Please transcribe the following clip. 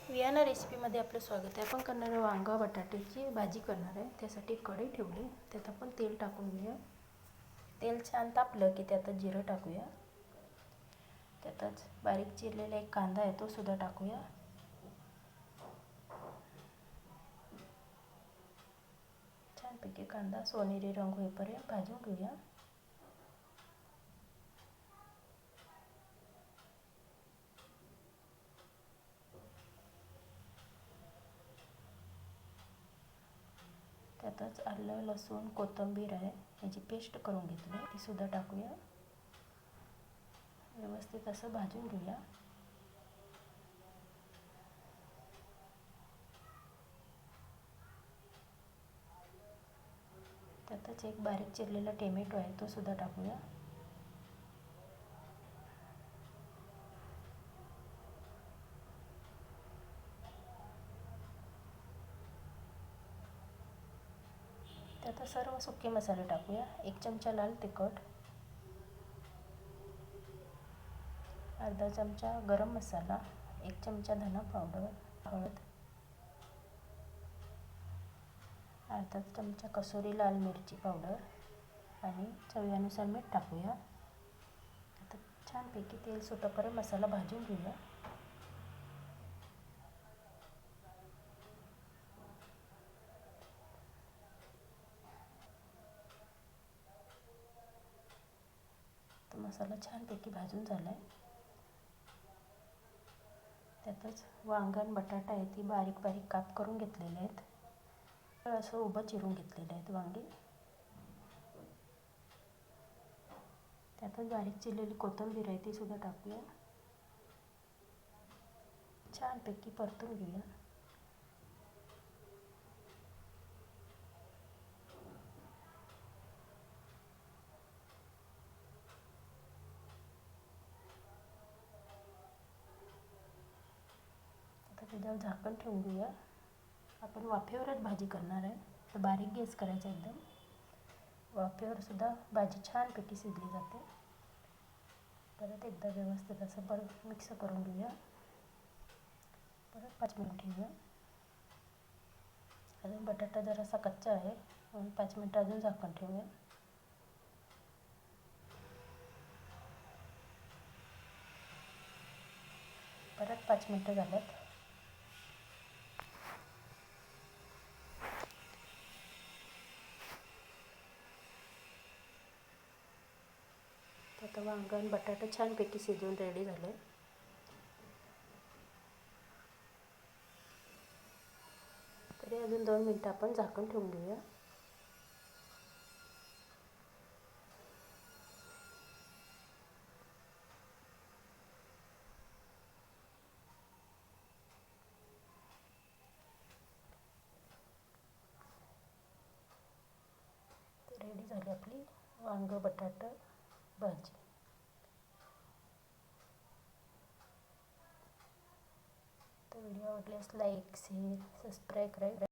Vienna रेसिपीमध्ये आपलं स्वागत आहे. आपण करणार आहे वांगा बटाट्याची भाजी करणार आहे. त्यासाठी कढई ठेवली, त्यात आपण तेल टाकून घेऊया. तेल छान तापलं की त्यात जिरं टाकूया. त्यातच बारीक चिरलेला एक कांदा आहे तो सुद्धा टाकूया. छानपैकी कांदा सोनेरी रंग होईपर्यंत भाजून घेऊया. त्यातच आलं लसूण कोथिंबीर आहे याची पेस्ट करून घेतली, ती सुद्धा टाकूया. व्यवस्थित असं भाजून घेऊया. त्यातच एक बारीक चिरलेला टोमॅटो आहे तो सुद्धा टाकूया. त्यात सर्व सुके मसाले टाकूया. 1 चमचा लाल तिखट, अर्धा चमचा गरम मसाला, 1 चमचा धना पावडर, हळद, अर्धा चमचा कसुरी लाल मिरची पावडर आणि चवीनुसार मीठ टाकूया. आता छानपैकी तेल सुटेपर्यंत मसाला भाजून घेऊया. तर मसाला छानपैकी भाजून झाला आहे. त्यातच वांगण बटाटा आहे ती बारीक बारीक काप करून घेतलेले आहेत. तर असं उभं चिरून घेतलेले आहेत वांगे. त्यातच बारीक चिरलेली कोथिंबीर आहे ती सुद्धा टाकूया. छानपैकी परतून घेऊया. आता त्याच्यावर झाकण ठेवून घेऊया. आपण वाफेवरच भाजी करणार आहे, तर बारीक गॅस करायचा एकदम. वाफेवर सुद्धा भाजी छानपैकी शिजली जाते. परत एकदा व्यवस्थित असं परत मिक्स करून घेऊया. परत 5 मिनिट ठेवूया. अजून बटाटा जरासा कच्चा आहे म्हणून 5 मिनिट अजून झाकण ठेवूया. परत 5 मिनिटं झाल्यात. आता वांगण बटाटा छानपैकी शिजून रेडी झाले. तरी अजून 2 मिनिटं आपण झाकण ठेवून घेऊया. रेडी झाली आपली वांग बटाटा भाजी. तर व्हिडिओ आवडल्यास लाईक शेअर सबस्क्राईब करा.